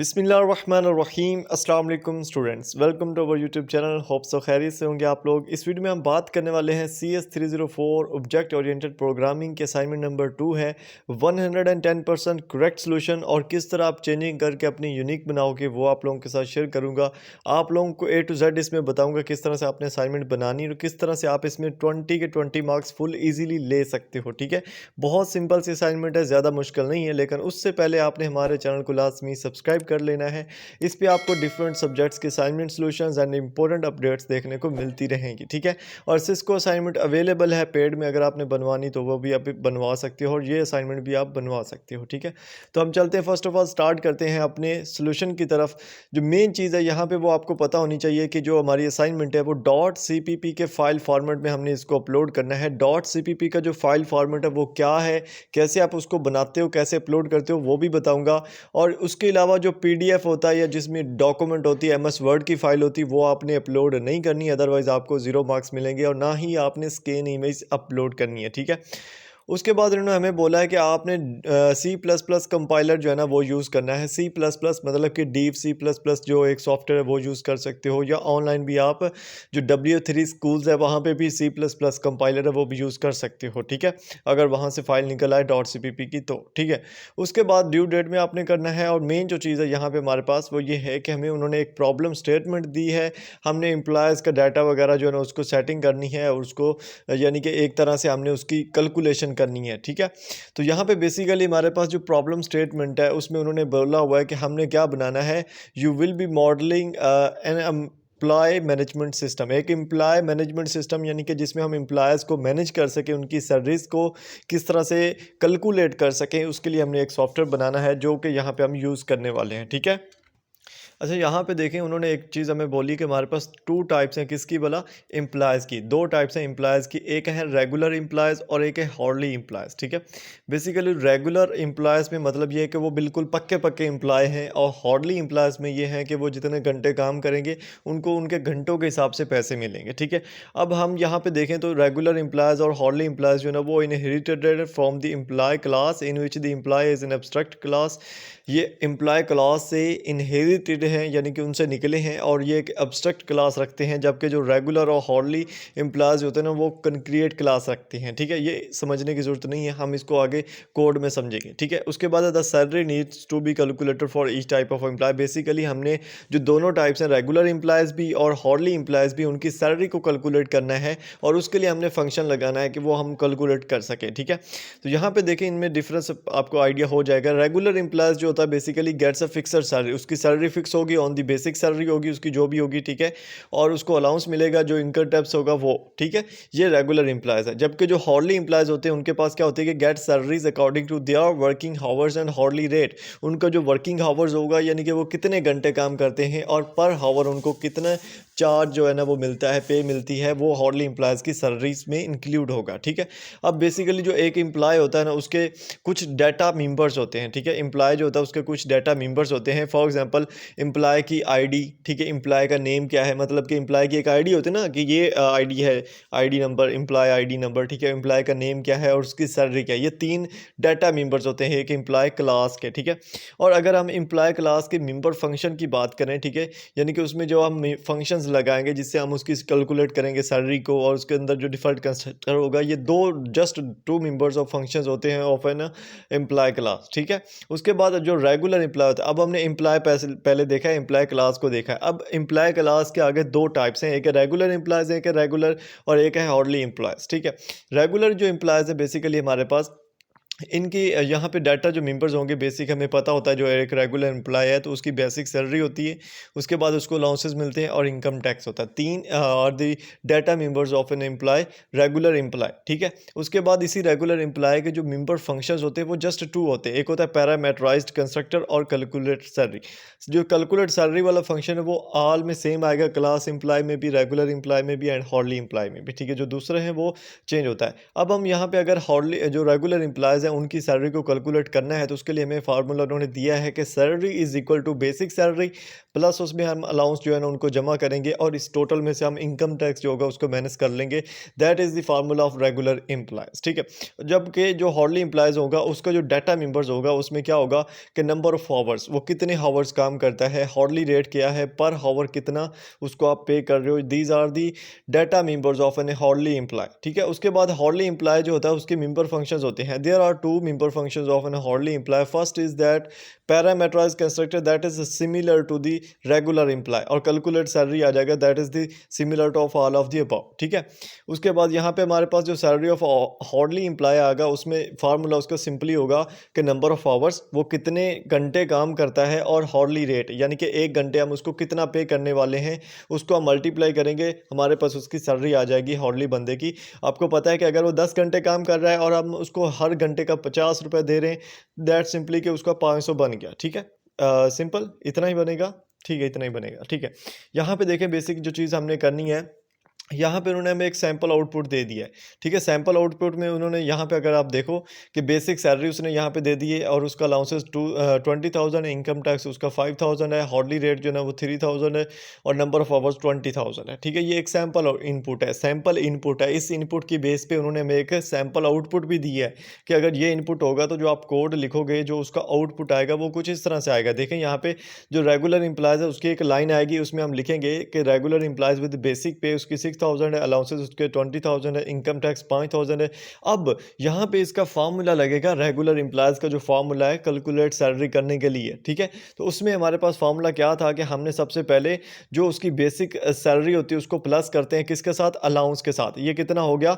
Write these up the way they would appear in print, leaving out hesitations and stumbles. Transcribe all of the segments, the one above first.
बिस्मिल्लाहिर्रहमानिर्रहीम अस्सलाम वालेकुम students, welcome to our YouTube channel. Hope so खैरियत से होंगे आप लोग। इस वीडियो में हम बात करने वाले हैं CS304 ऑब्जेक्ट ओरिएंटेड प्रोग्रामिंग के असाइनमेंट नंबर 2 है 110% करेक्ट सोल्यूशन, और किस तरह आप चेंजिंग करके अपनी यूनिक बनाओगे वो आप लोगों के साथ शेयर करूंगा। आप लोगों को A to Z इसमें बताऊंगा किस तरह से आपने असाइनमेंट बनानी और किस तरह से आप इसमें 20 के 20 मार्क्स फुल ईजिली ले सकते हो। ठीक है, बहुत सिंपल सी असाइनमेंट है, ज़्यादा मुश्किल नहीं है, लेकिन उससे पहले आपने हमारे चैनल को लाजमी सब्सक्राइब कर लेना है। इस पे आपको डिफरेंट सब्जेक्ट्स के assignment solutions and important updates देखने को मिलती रहेंगी। ठीक है, और सिस्को असाइनमेंट अवेलेबल है पेड में, अगर आपने बनवानी तो वो भी आप बनवा सकते हो और ये असाइनमेंट भी आप बनवा सकते हो। ठीक है, तो हम चलते हैं, फर्स्ट ऑफ ऑल स्टार्ट करते हैं अपने सोल्यूशन की तरफ। जो मेन चीज़ है यहाँ पे वो आपको पता होनी चाहिए कि जो हमारी असाइनमेंट है वो .cpp के फाइल फॉर्मेट में हमने इसको अपलोड करना है। .cpp का जो फाइल फॉर्मेट है वो क्या है, कैसे आप उसको बनाते हो, कैसे अपलोड करते हो वो भी बताऊंगा। और उसके अलावा जो PDF होता है या जिसमें डॉक्यूमेंट होती है, MS वर्ड की फाइल होती है, वो आपने अपलोड नहीं करनी है, अदरवाइज आपको 0 मार्क्स मिलेंगे। और ना ही आपने स्कैन इमेज अपलोड करनी है। ठीक है, उसके बाद इन्होंने हमें बोला है कि आपने C++ कंपाइलर जो है ना वो यूज़ करना है। C++ मतलब कि डीप C++ जो एक सॉफ्टवेयर है वो यूज़ कर सकते हो, या ऑनलाइन भी आप जो W3 स्कूल्स है वहाँ पे भी C++ कंपाइलर है वो भी यूज़ कर सकते हो। ठीक है, अगर वहाँ से फाइल निकल आए .cpp की तो। ठीक है, उसके बाद ड्यू डेट में आपने करना है। और मेन जो चीज़ है यहाँ पे हमारे पास वो ये है कि हमें उन्होंने एक प्रॉब्लम स्टेटमेंट दी है। हमने एम्प्लॉयज़ का डाटा वगैरह जो है ना उसको सेटिंग करनी है, और उसको यानी कि एक तरह से हमने उसकी कैलकुलेशन करनी है। ठीक है, तो यहाँ पे बेसिकली हमारे पास जो प्रॉब्लम स्टेटमेंट है उसमें उन्होंने बोला हुआ है कि हमने क्या बनाना है, you will be modelling an employee management system. एक एम्प्लॉय मैनेजमेंट सिस्टम यानी कि जिसमें हम एम्प्लॉयज़ को मैनेज कर सकें, उनकी सैलरीज को किस तरह से कैलकुलेट कर सकें, उसके लिए हमने एक सॉफ्टवेयर बनाना है जो कि यहाँ पे हम यूज़ करने वाले हैं। ठीक है, अच्छा यहाँ पे देखें उन्होंने एक चीज़ हमें बोली कि हमारे पास 2 टाइप्स हैं, किसकी बोला, एम्प्लॉयज़ की। 2 टाइप्स हैं एम्प्लॉयज़ की, एक है रेगुलर एम्प्लॉयज़ और एक है हॉर्ली एम्प्लॉयज़। ठीक है, बेसिकली रेगुलर एम्प्लॉयज़ में मतलब ये है कि वो बिल्कुल पक्के पक्के एम्प्लॉय हैं, और हॉर्ली एम्प्लॉयज़ में ये है कि वो जितने घंटे काम करेंगे उनको उनके घंटों के हिसाब से पैसे मिलेंगे। ठीक है, अब हम यहाँ पे देखें तो रेगुलर एम्प्लॉयज़ और हॉर्ली एम्प्लॉयज़ जो है ना वो inherited from the employee class in which the employee is an abstract class. ये एम्प्लॉय क्लास से इनहेरिटेड हैं, यानी कि उनसे निकले हैं, और ये एक एब्स्ट्रैक्ट क्लास रखते हैं, जबकि जो रेगुलर और हॉर्ली एम्प्लॉयज़ होते हैं ना वो कंक्रिएट क्लास रखते हैं। ठीक है, ये समझने की ज़रूरत नहीं है, हम इसको आगे कोड में समझेंगे। ठीक है, उसके बाद the salary needs to be calculated for each type of employee. Basically हमने जो दोनों टाइप्स हैं, रेगुलर एम्प्लॉयज़ भी और हॉर्ली एम्प्लॉयज़ भी, उनकी सैलरी को कैलकुलेट करना है, और उसके लिए हमने फंक्शन लगाना है कि वो हम कैलकुलेट कर सकें। ठीक है, तो यहाँ पे देखें इनमें डिफरेंस आपको आइडिया हो जाएगा। रेगुलर एम्प्लॉयज़ जो होता है basically gets a fixed salary, उसकी सैलरी फिक्स होगी, ऑन दी बेसिक सैलरी होगी उसकी जो भी होगी। ठीक है, और उसको अलाउंस मिलेगा जो इनकम टैक्स होगा वो। ठीक है, ये रेगुलर एम्प्लॉयज़ है। जबकि जो हॉर्ली एम्प्लॉयज़ होते हैं उनके पास क्या होती है कि get salaries according to their working hours and hourly rate. उनका जो वर्किंग हावर्स होगा यानी कि वो कितने घंटे काम करते हैं, और पर हावर उनको कितना चार्ज जो है ना वो मिलता है, पे मिलती है, वो हॉर्ली एम्प्लॉयज़ की सैलरीज में इंक्लूड होगा। ठीक है, अब बेसिकली जो एक एम्प्लॉय होता है ना उसके कुछ डाटा मेंबर्स होते हैं। ठीक है, एम्प्लॉय जो होता है उसके कुछ डाटा मेंबर्स होते हैं। फॉर एग्जांपल एम्प्लॉय की आईडी, ठीक है, एम्प्लॉय का नेम क्या है, मतलब कि एम्प्लॉय की एक आईडी होती है ना कि ये आईडी है, ID number, employee ID number. ठीक है, एम्प्लॉय का नेम क्या है और उसकी सैलरी क्या है, ये 3 डाटा मेंबर्स होते हैं एक एम्प्लॉय क्लास के। ठीक है, और अगर हम एम्प्लॉय क्लास के मेंबर फंक्शन की बात करें, ठीक है, यानी कि उसमें जो हम फंक्शंस लगाएंगे जिससे हम उसकी कैलकुलेट करेंगे सैलरी को, और उसके अंदर जो डिफॉल्ट कंस्ट्रक्टर होगा, ये जस्ट 2 मेंबर्स ऑफ फंक्शंस होते हैं ऑफ एन एम्प्लॉय क्लास। ठीक है, उसके बाद जो रेगुलर एम्प्लॉय होता है, अब हमने एम्प्लॉय पहले देखा है, एम्प्लॉय क्लास को देखा है। अब एम्प्लॉय क्लास के आगे 2 टाइप्स हैं, एक है रेगुलर एम्प्लॉयज़, एक है रेगुलर और एक है हॉर्ली एम्प्लॉयज़। ठीक है, रेगुलर जो एम्प्लॉयज़ है बेसिकली हमारे पास इनकी यहाँ पे डाटा जो मेंबर्स होंगे बेसिक हमें पता होता है, जो एक रेगुलर एम्प्लॉय है तो उसकी बेसिक सैलरी होती है, उसके बाद उसको अलाउंसेस मिलते हैं और इनकम टैक्स होता है। 3 और the data members of an employee, regular employee. ठीक है, उसके बाद इसी रेगुलर एम्प्लॉय के जो मेंबर फंक्शंस होते हैं वो जस्ट 2 होते हैं, एक होता है पैरामीटराइज्ड कंस्ट्रक्टर और कैलकुलेट सैलरी। जो कैलकुलेट सैलरी वाला फंक्शन है वो ऑल में सेम आएगा, क्लास एम्प्लॉय में भी, रेगुलर एम्प्लॉय में भी एंड हॉर्ली एम्प्लॉय में भी। ठीक है, जो दूसरे हैं वो चेंज होता है। अब हम यहाँ पे अगर हॉर्ली जो रेगुलर एम्प्लॉयज़ हैं हैं उनकी सैलरी को कैलकुलेट करना है तो उसके लिए हमें फार्मूला उन्होंने दिया है कि salary is equal to basic salary plus उसमें हम अलाउंस जो है ना उनको जमा करेंगे और इस टोटल में से हम इनकम टैक्स जो होगा उसको माइनस कर लेंगे। That is the formula of regular employees, ठीक है। जबकि जो हॉर्डली एम्प्लॉयज़ होगा उसका जो डाटा मेंबर्स होगा उसमें क्या होगा कि नंबर ऑफ हावर्स, वो कितने हावर्स काम करता है, हॉर्डली रेट क्या है, पर हावर कितना उसको आप पे कर रहे हो। These are the data members of an हॉर्डली एम्प्लॉय, ठीक है। उसके बाद हॉर्डली एम्प्लॉय जो होता है उसके मेंबर फंक्शंस होते हैं। There are two member functions of an हॉर्डली employee. First is that parameterised constructor that is similar to the regular employee, और कैलकुलेट सैलरी आ जाएगा that is the similar to of all of the above, ठीक है। उसके बाद यहाँ पे हमारे पास जो सैलरी ऑफ हॉर्डली एम्प्लॉय आएगा उसमें फार्मूला उसका सिंपली होगा कि नंबर ऑफ आवर्स, वो कितने घंटे काम करता है, और हॉर्डली रेट यानी कि एक घंटे हम उसको कितना पे करने वाले हैं उसको हम मल्टीप्लाई करेंगे, हमारे पास उसकी सैलरी आ जाएगी हॉर्डली बंदे की। आपको पता है कि अगर वो 10 घंटे काम कर रहा है और हम उसको हर घंटे का 50 रुपये दे रहे हैं, दैट सिंपली कि उसका 500 बन गया, ठीक है। सिंपल इतना ही बनेगा, ठीक है, इतना ही बनेगा, ठीक है। यहाँ पे देखें बेसिक जो चीज़ हमने करनी है, यहाँ पे उन्होंने हमें एक सैंपल आउटपुट दे दिया है, ठीक है। सैंपल आउटपुट में उन्होंने यहाँ पे अगर आप देखो कि बेसिक सैलरी उसने यहाँ पे दे दी है और उसका अलाउंसेस 20,000 है, इनकम टैक्स उसका 5,000 है, हॉर्डली रेट जो है ना वो 3,000 है, और नंबर ऑफ आवर्स 20,000 है, ठीक है। ये एक सैंपल इनपुट है, सैंपल इनपुट है। इस इनपुट की बेस पे उन्होंने हमें एक सैंपल आउटपुट भी दी है कि अगर ये इनपुट होगा तो जो आप कोड लिखोगे जो उसका आउटपुट आएगा वो कुछ इस तरह से आएगा। देखें यहाँ पे जो रेगुलर एम्प्लॉयज़ है उसकी एक लाइन आएगी, उसमें हम लिखेंगे कि रेगुलर एम्प्लॉयज़ विद बेसिक पे उसकी 6,000 है, अलाउंसेस उसके 20,000 है, इनकम टैक्स 5,000 है। अब यहाँ पे इसका फार्मूला लगेगा, रेगुलर एम्प्लॉयज़ का जो फार्मूला है कैलकुलेट सैलरी करने के लिए, ठीक है। तो उसमें हमारे पास फार्मूला क्या था कि हमने सबसे पहले जो उसकी बेसिक सैलरी होती है उसको प्लस करते हैं किसके साथ, अलाउंस के साथ। ये कितना हो गया,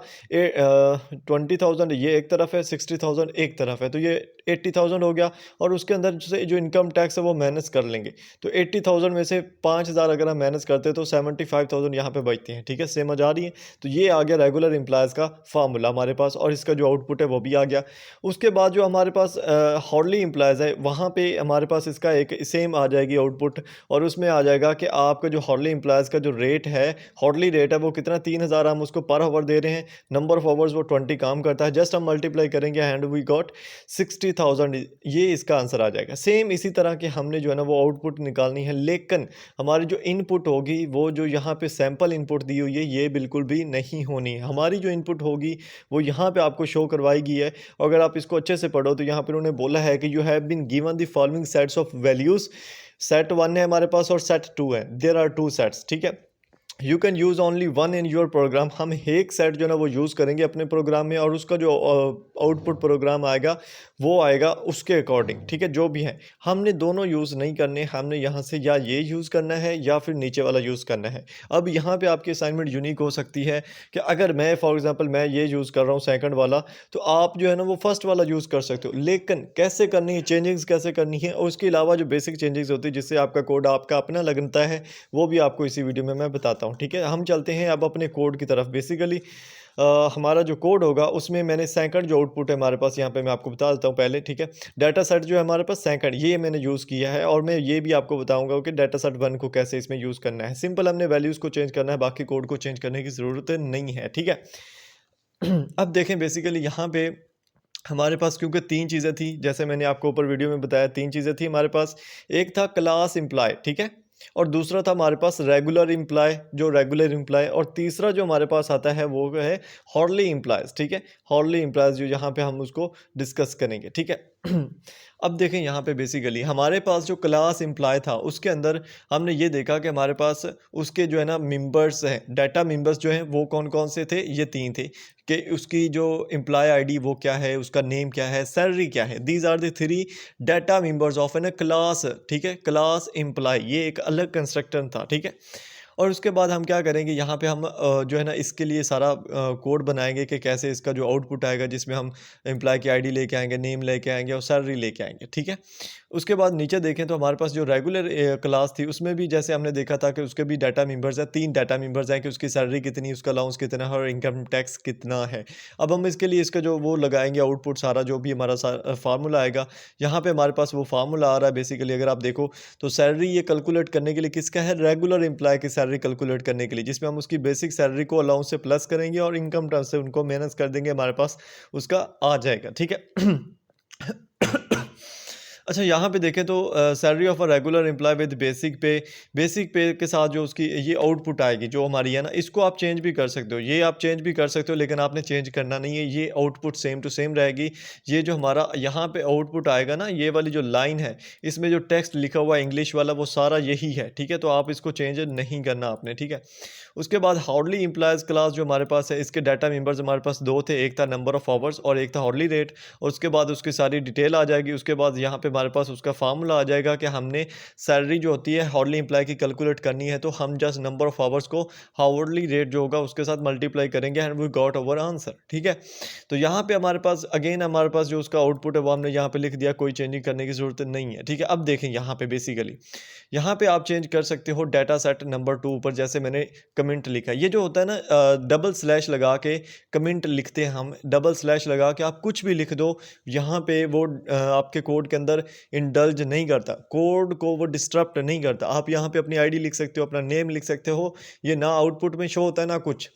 20,000 ये एक तरफ है, 60,000 एक तरफ है, तो ये 80,000 हो गया। और उसके अंदर से जो इनकम टैक्स है वो माइनस कर लेंगे, तो 80,000 में से 5,000 अगर हम माइनस करते हैं तो 75,000 यहाँ पे बचते हैं, ठीक है। समझ आ रही है। तो ये आ गया रेगुलर एम्प्लॉयज़ का फार्मूला हमारे पास, और इसका जो आउटपुट है वो भी आ गया। उसके बाद जो हमारे पास हॉर्डली एम्प्लॉयज़ है वहाँ पे हमारे पास इसका एक सेम आ जाएगी आउटपुट, और उसमें आ जाएगा कि आपका जो हॉर्डली एम्प्लॉयज़ का जो रेट है, हॉर्डली रेट है वो कितना, 3,000 हम उसको पर आवर दे रहे हैं, नंबर ऑफ आवर्स वो 20 काम करता है, जस्ट हम मल्टीप्लाई करेंगे एंड वी गॉट 60,000। ये इसका आंसर आ जाएगा। सेम इसी तरह के हमने जो है ना वो आउटपुट निकालनी है, लेकिन हमारी जो इनपुट होगी वो जो यहाँ पे सैंपल इनपुट दी हुई है ये बिल्कुल भी नहीं होनी। हमारी जो इनपुट होगी वो यहाँ पे आपको शो करवाई गई है। अगर आप इसको अच्छे से पढ़ो तो यहाँ पर उन्होंने बोला है कि you have been given the following sets of values. Set 1 है हमारे पास और सेट 2 है, देयर आर 2 सेट्स, ठीक है। You can use only one in your program. हम एक सेट जो है ना वो यूज़ करेंगे अपने प्रोग्राम में, और उसका जो आउटपुट प्रोग्राम आएगा वो आएगा उसके अकॉर्डिंग, ठीक है। जो भी है हमने दोनों यूज़ नहीं करने, हमने यहाँ से या ये यूज़ करना है या फिर नीचे वाला यूज़ करना है। अब यहाँ पे आपकी असाइनमेंट यूनिक हो सकती है कि अगर मैं फॉर एग्जांपल मैं ये यूज़ कर रहा हूँ सेकंड वाला, तो आप जो है ना वो फर्स्ट वाला यूज़ कर सकते हो। लेकिन कैसे करनी है, चेंजिंग्स कैसे करनी है, और उसके अलावा जो बेसिक चेंजिंग्स होती है जिससे आपका कोड आपका अपना लगता है, वो भी आपको इसी वीडियो में मैं बताता हूँ, ठीक है। हम चलते हैं अब अपने कोड की तरफ। बेसिकली हमारा जो कोड होगा उसमें मैंने सेकंड जो आउटपुट है हमारे पास, यहाँ पे मैं आपको बता देता हूँ पहले, ठीक है। डाटा सेट जो है हमारे पास सेकंड, ये मैंने यूज़ किया है, और मैं ये भी आपको बताऊंगा कि डाटा सेट 1 को कैसे इसमें यूज़ करना है। सिंपल हमने वैल्यूज़ को चेंज करना है, बाकी कोड को चेंज करने की ज़रूरत नहीं है, ठीक है। अब देखें बेसिकली यहाँ पे हमारे पास क्योंकि 3 चीज़ें थी, जैसे मैंने आपको ऊपर वीडियो में बताया 3 चीज़ें थी हमारे पास। एक था क्लास एम्प्लॉय, ठीक है, और दूसरा था हमारे पास रेगुलर एम्प्लॉय, जो रेगुलर एम्प्लॉय, और तीसरा जो हमारे पास आता है वो है हॉर्डली एम्प्लॉयज़, ठीक है। हॉर्डली एम्प्लॉयज़ जो यहाँ पे हम उसको डिस्कस करेंगे, ठीक है। अब देखें यहाँ पे बेसिकली हमारे पास जो क्लास एम्प्लॉय था उसके अंदर हमने ये देखा कि हमारे पास उसके जो है ना मेंबर्स हैं, डाटा मेंबर्स जो हैं वो कौन कौन से थे, ये 3 थे कि उसकी जो एम्प्लॉय आईडी वो क्या है, उसका नेम क्या है, सैलरी क्या है। These are the 3 data members of an class, ठीक है। क्लास एम्प्लॉय ये एक अलग कंस्ट्रक्टर था, ठीक है। और उसके बाद हम क्या करेंगे, यहाँ पे हम जो है ना इसके लिए सारा कोड बनाएंगे कि कैसे इसका जो आउटपुट आएगा जिसमें हम एम्प्लॉय की आईडी लेके आएंगे, नेम लेके आएंगे और सैलरी लेके आएंगे, ठीक है। उसके बाद नीचे देखें तो हमारे पास जो रेगुलर क्लास थी उसमें भी जैसे हमने देखा था कि उसके भी डाटा मेंबर्स हैं, 3 डाटा मेंबर्स हैं कि उसकी सैलरी कितनी, उसका अलाउंस कितना है और इनकम टैक्स कितना है। अब हम इसके लिए इसका जो वो लगाएंगे आउटपुट सारा जो भी हमारा फार्मूला आएगा, यहाँ पे हमारे पास वो फार्मूला आ रहा है। बेसिकली अगर आप देखो तो सैलरी ये कैलकुलेट करने के लिए किसका है, रेगुलर एम्प्लॉय की सैलरी कैलकुलेट करने के लिए, जिसमें हम उसकी बेसिक सैलरी को अलाउंस से प्लस करेंगे और इनकम टैक्स से उनको माइनस कर देंगे, हमारे पास उसका आ जाएगा, ठीक है। अच्छा, यहाँ पे देखें तो salary of a regular employee with basic pay के साथ जो उसकी ये आउटपुट आएगी जो हमारी है ना, इसको आप चेंज भी कर सकते हो, ये आप चेंज भी कर सकते हो, लेकिन आपने चेंज करना नहीं है, ये आउटपुट सेम टू सेम रहेगी। ये जो हमारा यहाँ पे आउटपुट आएगा ना, ये वाली जो लाइन है, इसमें जो टेक्स्ट लिखा हुआ है इंग्लिश वाला, वो सारा यही है, ठीक है। तो आप इसको चेंज नहीं करना आपने, ठीक है। उसके बाद हार्डली एम्प्लॉयज़ क्लास जो हमारे पास है, इसके डाटा मेंबर्स हमारे पास दो थे, एक था नंबर ऑफ आवर्स और एक था हार्डली रेट, और उसके बाद उसकी सारी डिटेल आ जाएगी। उसके बाद यहाँ पे हमारे पास उसका फार्मूला आ जाएगा कि हमने सैलरी जो होती है हार्डली एम्प्लॉय की कैलकुलेट करनी है, तो हम जस्ट नंबर ऑफ आवर्स को हार्डली रेट जो होगा उसके साथ मल्टीप्लाई करेंगे and we got our answer, ठीक है। तो यहाँ पे हमारे पास अगेन हमारे पास जो उसका आउटपुट है वो हमने यहाँ पे लिख दिया, कोई चेंजिंग करने की ज़रूरत नहीं है, ठीक है। अब देखें यहाँ पे बेसिकली यहाँ पे आप चेंज कर सकते हो डाटा सेट नंबर 2 ऊपर, जैसे मैंने कमेंट लिखा है, ये जो होता है ना डबल स्लैश लगा के कमेंट लिखते हैं हम, डबल स्लैश लगा के आप कुछ भी लिख दो, यहाँ पे वो आपके कोड के अंदर इंडल्ज नहीं करता, कोड को वो डिस्टर्ब नहीं करता। आप यहाँ पे अपनी आईडी लिख सकते हो, अपना नेम लिख सकते हो, ये ना आउटपुट में शो होता है ना कुछ,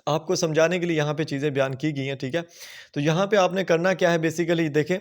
आपको समझाने के लिए यहाँ पे चीज़ें बयान की गई हैं, ठीक है। तो यहाँ पे आपने करना क्या है बेसिकली देखें,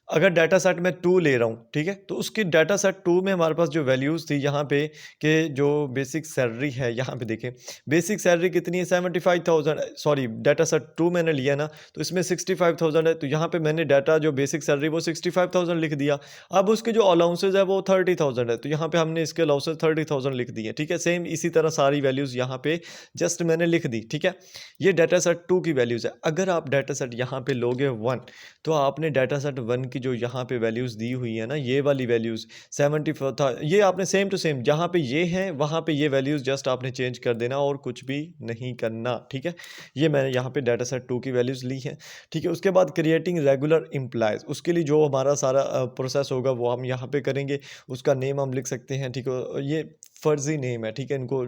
अगर डाटा सेट मैं 2 ले रहा हूँ, ठीक है, तो उसकी डाटा सेट 2 में हमारे पास जो वैल्यूज़ थी यहाँ पे कि जो बेसिक सैलरी है, यहाँ पे देखें बेसिक सैलरी कितनी है 75,000, सॉरी डाटा सेट 2 मैंने लिया ना, तो इसमें 65,000 है, तो यहाँ पे मैंने डाटा जो बेसिक सैलरी वो 65,000 लिख दिया। अब उसके जो अलाउंसेज है वो 30,000 है, तो यहाँ पे हमने इसके अलाउंसेज 30,000 लिख दिए, ठीक है। सेम इसी तरह सारी वैल्यूज़ यहाँ पे जस्ट मैंने लिख दी, ठीक है। ये डाटा सेट 2 की वैल्यूज़ है। अगर आप डाटा सेट यहाँ पे लोगे 1, तो आपने डाटा सेट 1 की जो यहाँ पे वैल्यूज़ दी हुई है ना, ये वाली वैल्यूज़ 74 था, ये आपने सेम टू सेम जहाँ पे ये हैं वहाँ पे ये वैल्यूज़ जस्ट आपने चेंज कर देना और कुछ भी नहीं करना, ठीक है। ये मैंने यहाँ पे डाटा सेट 2 की वैल्यूज़ ली हैं, ठीक है। उसके बाद क्रिएटिंग रेगुलर एम्प्लॉयज़, उसके लिए जो हमारा सारा प्रोसेस होगा वो हम यहाँ पे करेंगे। उसका नेम हम लिख सकते हैं, ठीक है, ये फ़र्ज़ी नेम है, ठीक है, इनको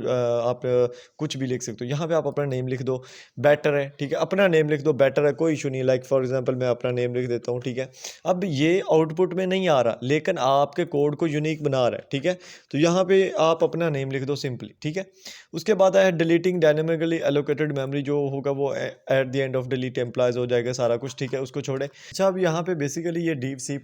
आप कुछ भी लिख सकते हो। यहाँ पे आप अपना नेम लिख दो, बेटर है, ठीक है, अपना नेम लिख दो, बेटर है, कोई इशू नहीं। लाइक फॉर एग्जांपल मैं अपना नेम लिख देता हूँ, ठीक है। अब ये आउटपुट में नहीं आ रहा, लेकिन आपके कोड को यूनिक बना रहा है, ठीक है। तो यहाँ पे आप अपना नेम लिख दो सिंपली, ठीक है। उसके बाद है डिलीटिंग डायनेमिकली एलोकेटेड मेमोरी, जो होगा वो at the end of delete employees हो जाएगा सारा कुछ, ठीक है, उसको छोड़े। अच्छा, अब यहाँ पे बेसिकली ये डीप C++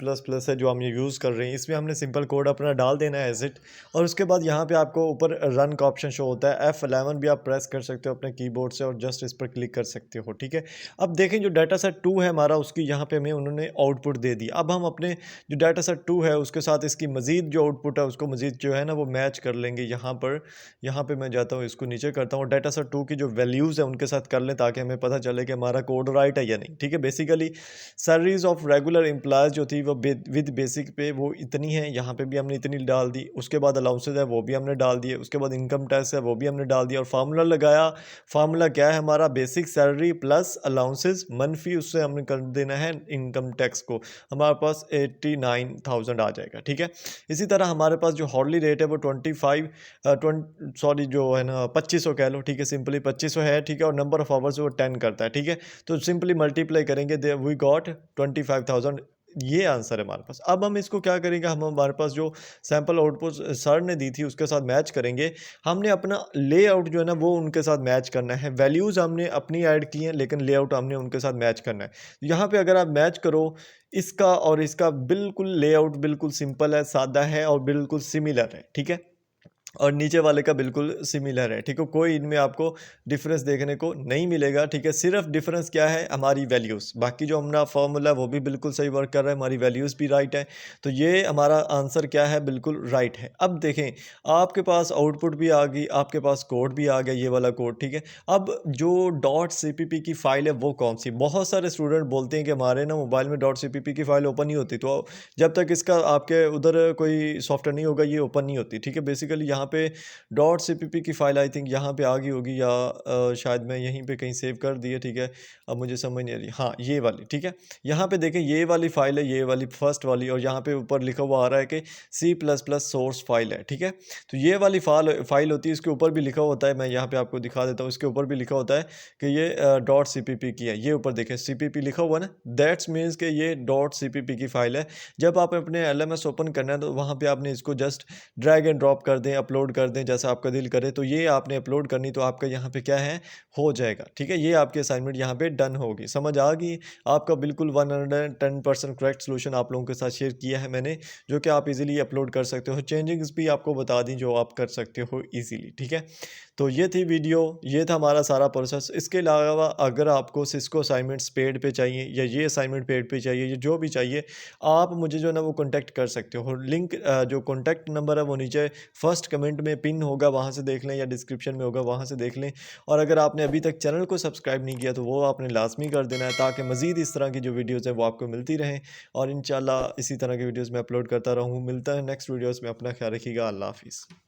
है जो हम ये यूज़ कर रहे हैं, इसमें हमने सिंपल कोड अपना डाल देना है एज इट, और उसके बाद यहाँ पे आपको ऊपर रन का ऑप्शन शो होता है, F11 भी आप प्रेस कर सकते हो अपने कीबोर्ड से और जस्ट इस पर क्लिक कर सकते हो, ठीक है। अब देखें जो डाटा सेट 2 है हमारा, उसकी यहाँ पे हमें उन्होंने आउटपुट दे दी। अब हम अपने जो डाटा सेट 2 है उसके साथ इसकी मज़ीद जो आउटपुट है उसको मज़ीद जो है ना वो मैच कर लेंगे यहाँ पर। यहाँ पे मैं जाता हूँ, इसको नीचे करता हूँ, डाटा सेट 2 की जो वैल्यूज़ है उनके साथ कर लें ताकि हमें पता चले कि हमारा कोड राइट है या नहीं, ठीक है। Basically salaries of regular employees जो थी वो विद बेसिक पे वो इतनी है, यहाँ पे भी हमने इतनी डाल दी। उसके बाद अलाउंसेज है वो भी हमने डाल दिए, उसके बाद इनकम टैक्स है वो भी हमने डाल दिया और फार्मूला लगाया। फार्मूला क्या है हमारा, बेसिक सैलरी प्लस अलाउंसेज मनफी उससे हमने कर देना है इनकम टैक्स को, हमारे पास 89,000 आ जाएगा, ठीक है। इसी तरह हमारे पास जो हॉर्ली रेट है वो 2500 कह लो, ठीक है, सिंपली 2500 है, ठीक है, और नंबर ऑफ आवर्स वो 10 करता है, ठीक है। तो सिंपली मल्टीप्लाई करेंगे, दे वी गॉट 25,000, ये आंसर है हमारे पास। अब हम इसको क्या करेंगे, हम हमारे पास जो सैम्पल आउटपुट सर ने दी थी उसके साथ मैच करेंगे। हमने अपना लेआउट जो है ना वो उनके साथ मैच करना है, वैल्यूज़ हमने अपनी ऐड की हैं लेकिन लेआउट हमने उनके साथ मैच करना है। यहाँ पे अगर आप मैच करो इसका और इसका, बिल्कुल लेआउट बिल्कुल सिंपल है, सादा है और बिल्कुल सिमिलर है, ठीक है, और नीचे वाले का बिल्कुल सिमिलर है, ठीक है, कोई इनमें आपको डिफरेंस देखने को नहीं मिलेगा, ठीक है। सिर्फ डिफरेंस क्या है, हमारी वैल्यूज़, बाकी जो हमारा फॉर्मूला है वो भी बिल्कुल सही वर्क कर रहा है, हमारी वैल्यूज़ भी राइट है, तो ये हमारा आंसर क्या है, बिल्कुल राइट है। अब देखें आपके पास आउटपुट भी आ गई, आपके पास कोड भी आ गया, ये वाला कोड, ठीक है। अब जो .cpp की फ़ाइल है वो कौन सी, बहुत सारे स्टूडेंट बोलते हैं कि हमारे ना मोबाइल में .cpp की फ़ाइल ओपन नहीं होती, तो जब तक इसका आपके उधर कोई सॉफ्टवेयर नहीं होगा ये ओपन नहीं होती, ठीक है। बेसिकली यहाँ पे .cpp की फ़ाइल आई थिंक यहाँ पे आ गई होगी, या शायद मैं यहीं पे कहीं सेव कर दी है, ठीक है, अब मुझे समझ नहीं आ रही, हाँ ये वाली, ठीक है। यहाँ पे देखें ये वाली फ़ाइल है, ये वाली फर्स्ट वाली, और यहाँ पे ऊपर लिखा हुआ आ रहा है कि C++ सोर्स फाइल है, ठीक है। तो ये वाली फाइल होती है, इसके ऊपर भी लिखा होता है, मैं यहाँ पे आपको दिखा देता हूँ, इसके ऊपर भी लिखा होता है कि ये .cpp की है, ये ऊपर देखें CPP लिखा हुआ ना, दैट्स मीन्स कि ये .cpp की फ़ाइल है। जब आप अपने LMS ओपन करना है तो वहाँ पे आपने इसको जस्ट ड्रैग एंड ड्रॉप कर दें, अपलोड अपलोड कर दें जैसा आपका दिल करे, तो ये आपने अपलोड करनी तो आपका यहाँ पे क्या है, हो जाएगा। ठीक है, ये आपकी असाइनमेंट यहाँ पे डन होगी। समझ आ गई? आपका बिल्कुल 110% करेक्ट सोल्यूशन आप लोगों के साथ शेयर किया है मैंने, जो कि आप इजीली अपलोड कर सकते हो। चेंजिंग्स भी आपको बता दी जो आप कर सकते हो इजीली। ठीक है, तो ये थी वीडियो, ये था हमारा सारा प्रोसेस। इसके अलावा अगर आपको सिस्को असाइनमेंट्स पेड पे चाहिए या ये असाइनमेंट पेड पे चाहिए, ये जो भी चाहिए, आप मुझे जो है ना वो कॉन्टैक्ट कर सकते हो। लिंक जो कॉन्टैक्ट नंबर है वो नीचे फर्स्ट कमेंट में पिन होगा, वहाँ से देख लें, या डिस्क्रिप्शन में होगा, वहाँ से देख लें। और अगर आपने अभी तक चैनल को सब्सक्राइब नहीं किया तो वो आपने लाजमी कर देना है, ताकि मज़ीद इस तरह की जो वीडियोज़ हैं वो आपको मिलती रहें। और इंशाल्लाह इसी तरह की वीडियोज़ मैं अपलोड करता रहूँ। मिलता है नेक्स्ट वीडियोज़ में। अपना ख्याल रखिएगा। अल्लाह हाफ़िज़।